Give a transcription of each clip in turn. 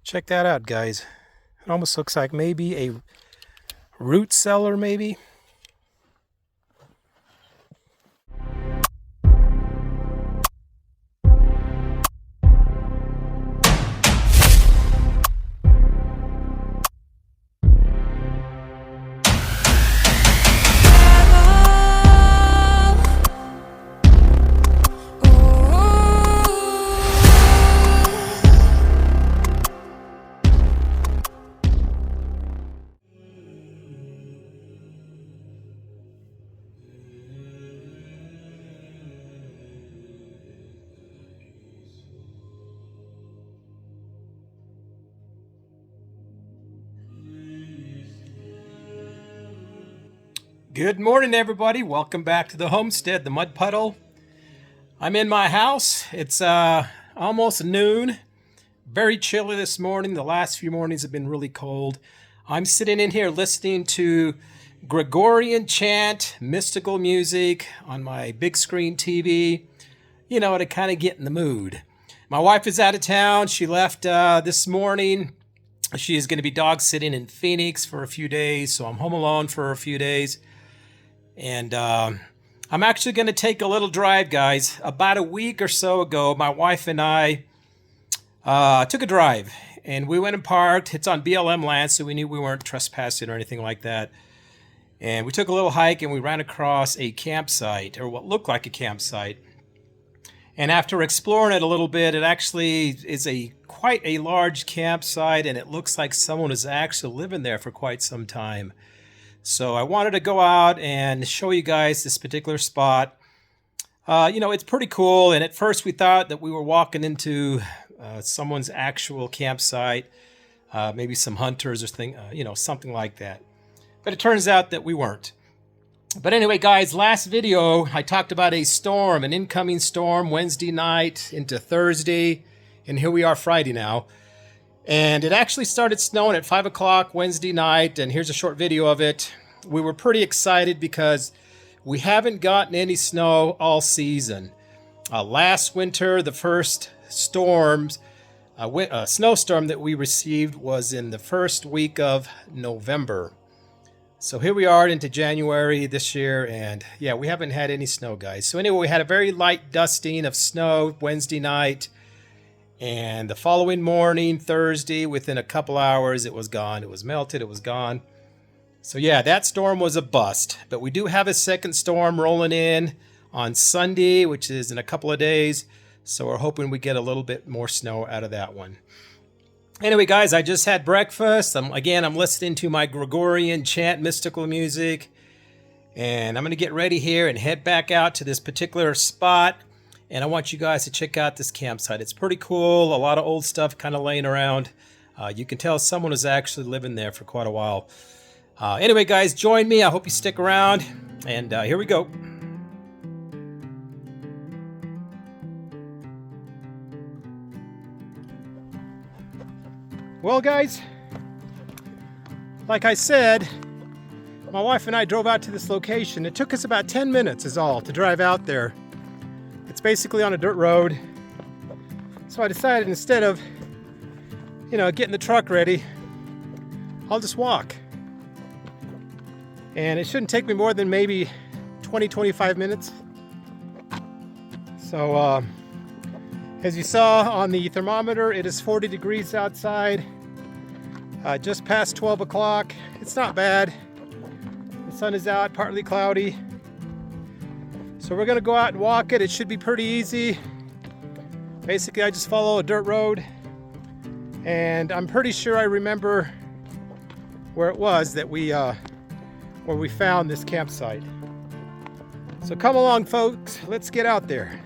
Check that out, guys. It almost looks like maybe a root cellar, maybe. Good morning, everybody. Welcome back to the homestead, the mud puddle. I'm in my house. It's almost noon. Very chilly this morning. The last few mornings have been really cold. I'm sitting in here listening to Gregorian chant, mystical music on my big screen TV, to kind of get in the mood. My wife is out of town. She left this morning. She is going to be dog sitting in Phoenix for a few days, so I'm home alone for a few days. And I'm actually going to take a little drive, guys. About a week or so ago, my wife and I took a drive, and we went and parked. It's on BLM land, so we knew we weren't trespassing or anything like that. And we took a little hike, and we ran across a campsite, or what looked like a campsite. And after exploring it a little bit, it actually is quite a large campsite, and it looks like someone is actually living there for quite some time. So I wanted to go out and show you guys this particular spot. It's pretty cool. And at first we thought that we were walking into someone's actual campsite, maybe some hunters or something like that. But it turns out that we weren't. But anyway, guys, last video I talked about a storm, an incoming storm, Wednesday night into Thursday. And here we are Friday now. And it actually started snowing at 5 o'clock Wednesday night, and here's a short video of it. We were pretty excited because we haven't gotten any snow all season. Last winter, the first snowstorm that we received was in the first week of November. So here we are into January this year, and yeah, we haven't had any snow, guys. So anyway, we had a very light dusting of snow Wednesday night. And the following morning, Thursday, within a couple hours, it was gone. It was melted. It was gone. So yeah, that storm was a bust. But we do have a second storm rolling in on Sunday, which is in a couple of days. So we're hoping we get a little bit more snow out of that one. Anyway, guys, I just had breakfast. I'm listening to my Gregorian chant, mystical music. And I'm going to get ready here and head back out to this particular spot. And I want you guys to check out this campsite. It's pretty cool. A lot of old stuff kind of laying around. You can tell someone was actually living there for quite a while. Anyway, guys, join me. I hope you stick around. And here we go. Well, guys, like I said, my wife and I drove out to this location. It took us about 10 minutes is all to drive out there. It's basically on a dirt road. So I decided instead of, getting the truck ready, I'll just walk. And it shouldn't take me more than maybe 20-25 minutes. So as you saw on the thermometer, it is 40 degrees outside. Just past 12 o'clock. It's not bad. The sun is out, partly cloudy. So we're going to go out and walk it. It should be pretty easy. Basically, I just follow a dirt road. And I'm pretty sure I remember where it was that where we found this campsite. So come along, folks. Let's get out there.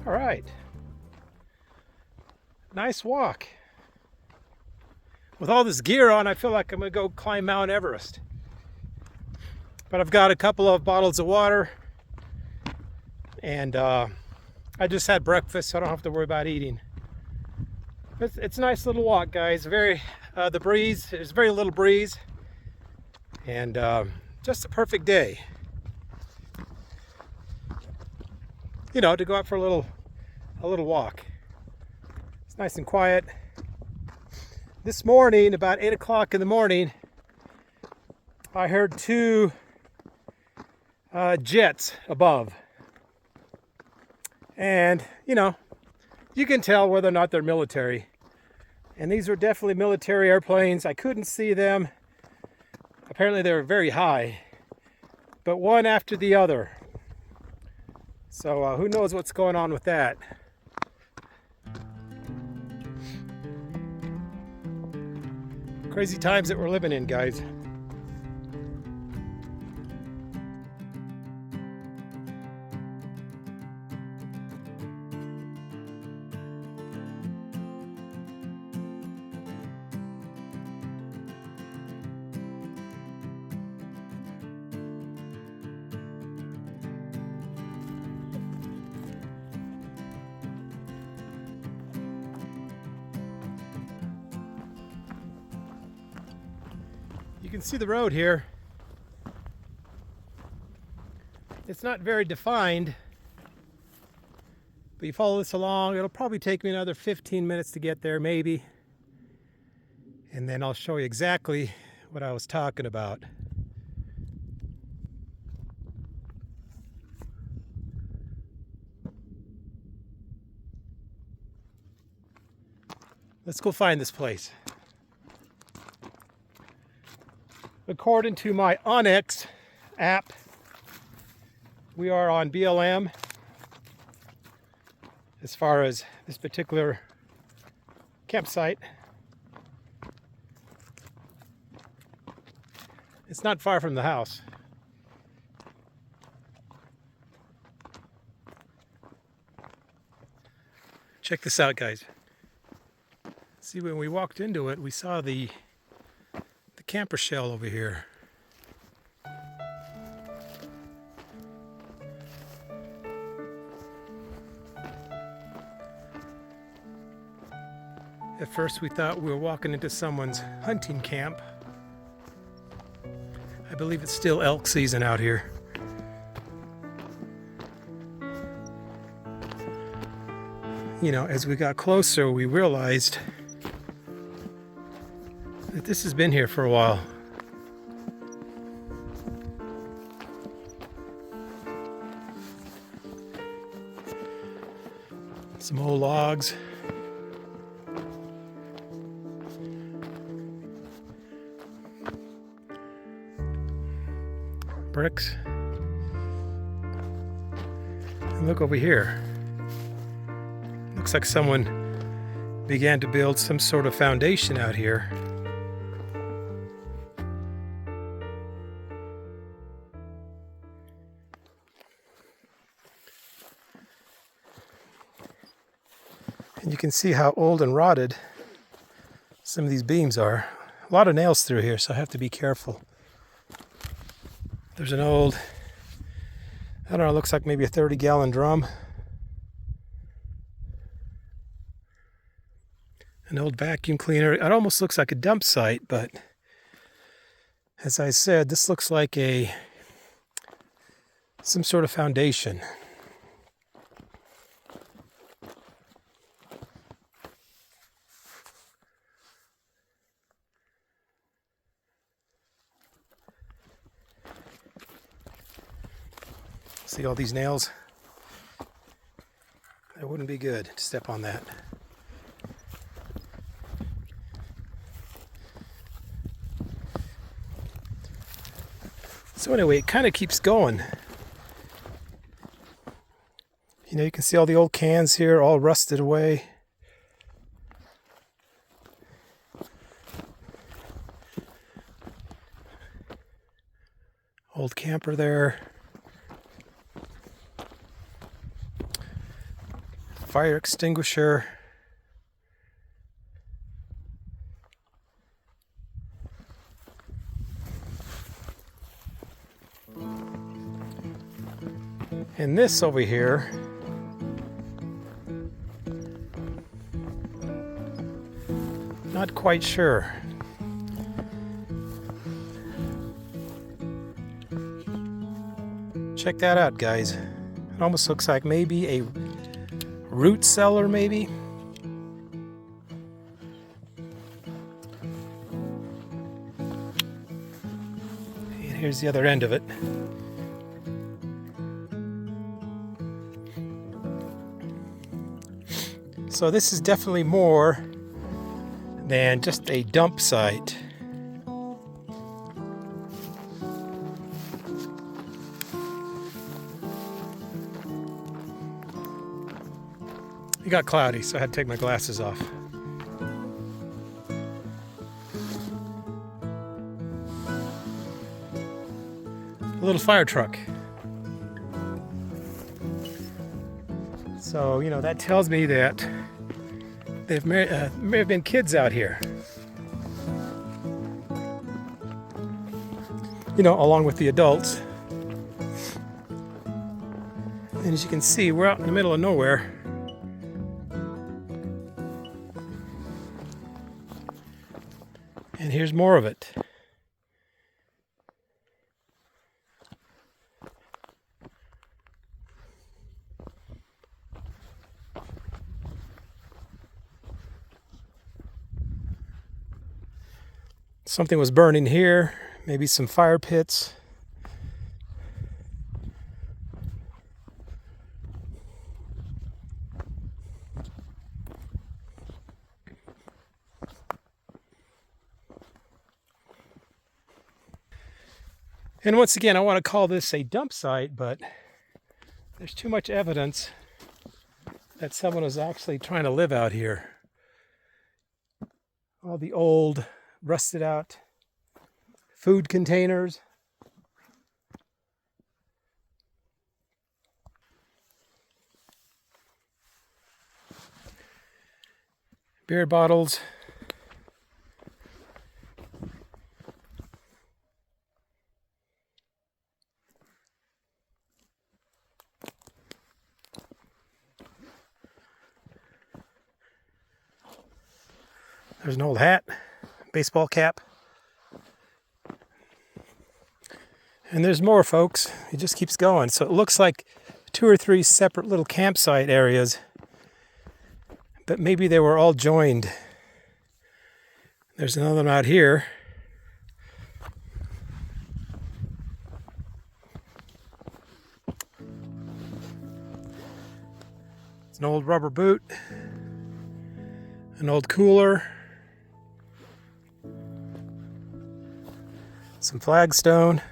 All right. Nice walk. With all this gear on, I feel like I'm going to go climb Mount Everest. But I've got a couple of bottles of water, and I just had breakfast, so I don't have to worry about eating. It's a nice little walk, guys. The breeze, there's very little breeze, and just a perfect day. You know, to go out for a little walk. It's nice and quiet. This morning, about 8 o'clock in the morning, I heard two jets above. And, you know, you can tell whether or not they're military. And these are definitely military airplanes. I couldn't see them. Apparently they were very high. But one after the other. So who knows what's going on with that. Crazy times that we're living in, guys. You can see the road here. It's not very defined, but you follow this along, it'll probably take me another 15 minutes to get there, maybe. And then I'll show you exactly what I was talking about. Let's go find this place. According to my Onyx app, we are on BLM as far as this particular campsite. It's not far from the house. Check this out, guys. See, when we walked into it, we saw the camper shell over here. At first we thought we were walking into someone's hunting camp. I believe it's still elk season out here. You know, as we got closer, we realized that this has been here for a while. Some old logs. Bricks. And look over here. Looks like someone began to build some sort of foundation out here. And you can see how old and rotted some of these beams are. A lot of nails through here, so I have to be careful. There's an old, I don't know, it looks like maybe a 30-gallon drum. An old vacuum cleaner. It almost looks like a dump site, but as I said, this looks like some sort of foundation. See all these nails? That wouldn't be good to step on that. So anyway, it kind of keeps going. You know, you can see all the old cans here, all rusted away. Old camper there. Fire extinguisher. And this over here, not quite sure. Check that out, guys. It almost looks like maybe a root cellar, maybe. And here's the other end of it. So this is definitely more than just a dump site. It got cloudy, so I had to take my glasses off. A little fire truck. So, you know, that tells me that there may have been kids out here. You know, along with the adults. And as you can see, we're out in the middle of nowhere. And here's more of it. Something was burning here, maybe some fire pits. And once again, I want to call this a dump site, but there's too much evidence that someone was actually trying to live out here. All the old, rusted out food containers. Beer bottles. There's an old hat, baseball cap. And there's more, folks. It just keeps going. So it looks like 2 or 3 separate little campsite areas, but maybe they were all joined. There's another one out here. It's an old rubber boot, an old cooler, some flagstone.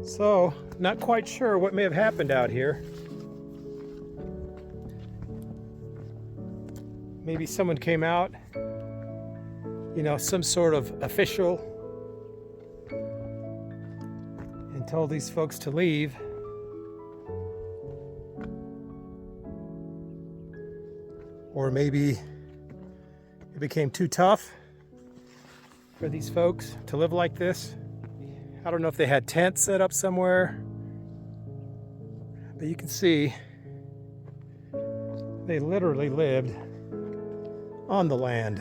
So, not quite sure what may have happened out here. Maybe someone came out, you know, some sort of official, and told these folks to leave. Or maybe it became too tough for these folks to live like this. I don't know if they had tents set up somewhere, but you can see they literally lived on the land.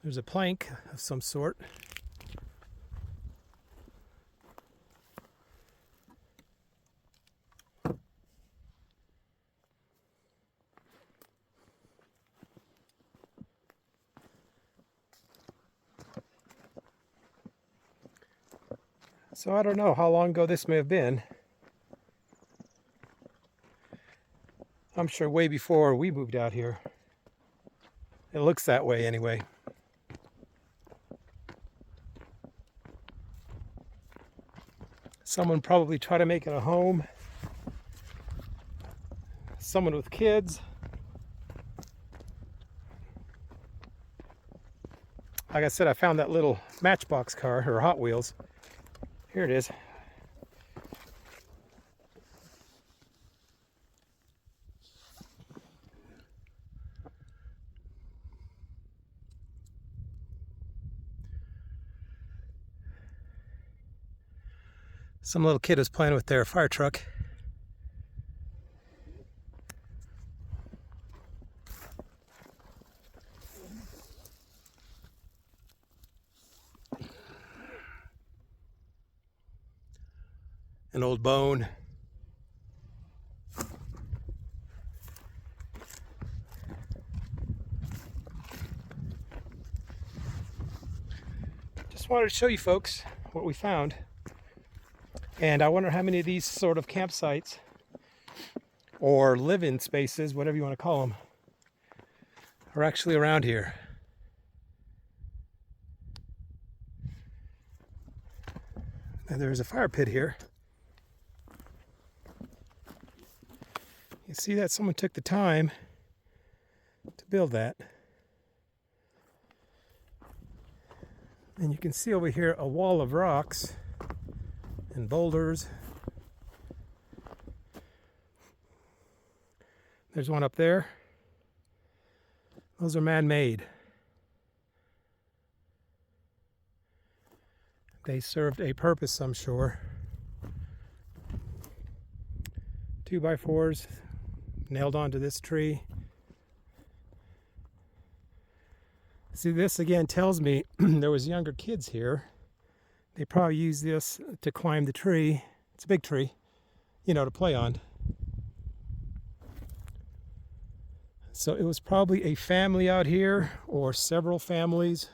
There's a plank of some sort. So I don't know how long ago this may have been. I'm sure way before we moved out here. It looks that way anyway. Someone probably tried to make it a home. Someone with kids. Like I said, I found that little Matchbox car, or Hot Wheels. Here it is. Some little kid was playing with their fire truck. An old bone. Just wanted to show you folks what we found. And I wonder how many of these sort of campsites or live-in spaces, whatever you want to call them, are actually around here. And there's a fire pit here. You see that someone took the time to build that. And you can see over here a wall of rocks and boulders. There's one up there. Those are man-made. They served a purpose, I'm sure. 2x4s nailed onto this tree. See, this again tells me there was younger kids here. They probably used this to climb the tree. It's a big tree, you know, to play on. So it was probably a family out here, or several families.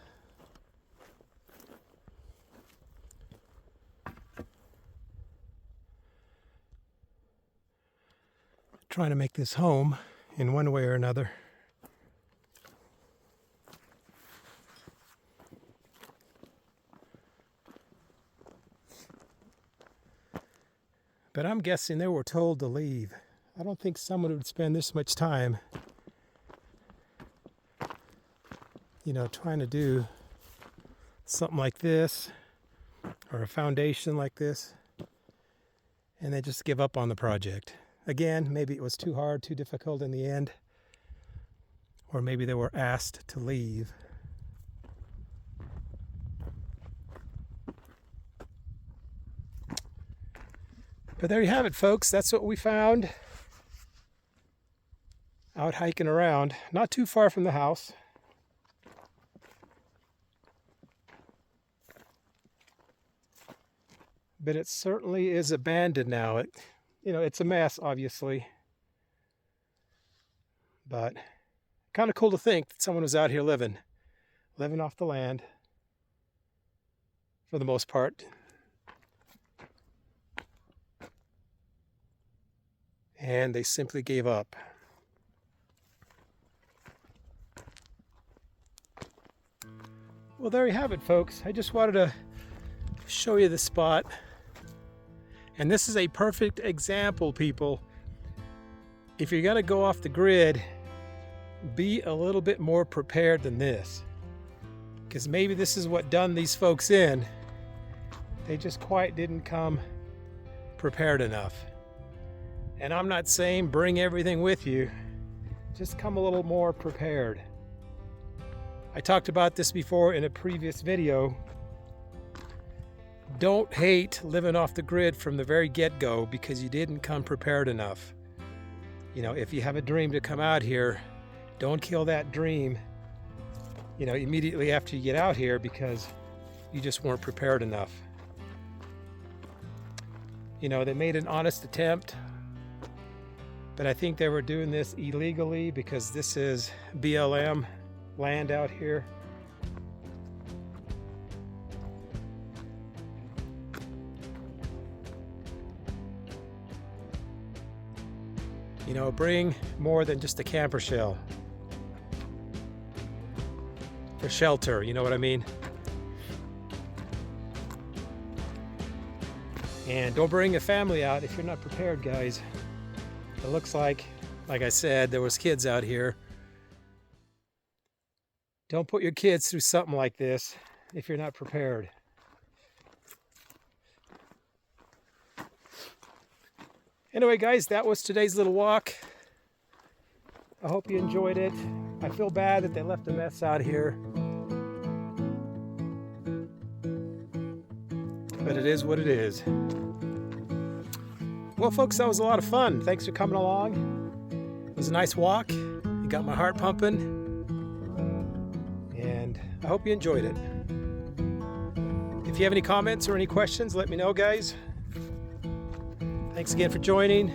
Trying to make this home in one way or another. But I'm guessing they were told to leave. I don't think someone would spend this much time, you know, trying to do something like this, or a foundation like this, and they just give up on the project. Again, maybe it was too hard, too difficult in the end, or maybe they were asked to leave. But there you have it, folks. That's what we found out hiking around, not too far from the house. But it certainly is abandoned now. It's a mess, obviously. But kind of cool to think that someone was out here living off the land for the most part. And they simply gave up. Well, there you have it, folks. I just wanted to show you the spot. And this is a perfect example, people. If you're going to go off the grid, be a little bit more prepared than this. Because maybe this is what done these folks in. They just quite didn't come prepared enough. And I'm not saying bring everything with you. Just come a little more prepared. I talked about this before in a previous video. Don't hate living off the grid from the very get-go because you didn't come prepared enough. You know, if you have a dream to come out here, don't kill that dream immediately after you get out here because you just weren't prepared enough. They made an honest attempt, but I think they were doing this illegally because this is BLM land out here. Bring more than just a camper shell for shelter, you know what I mean? And don't bring a family out if you're not prepared, guys. It looks like I said, there was kids out here. Don't put your kids through something like this if you're not prepared. Anyway, guys, that was today's little walk. I hope you enjoyed it. I feel bad that they left a mess out here, but it is what it is. Well, folks, that was a lot of fun. Thanks for coming along. It was a nice walk. You got my heart pumping, and I hope you enjoyed it. If you have any comments or any questions, let me know, guys. Thanks again for joining.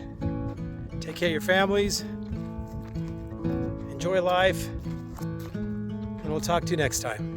Take care of your families. Enjoy life, and we'll talk to you next time.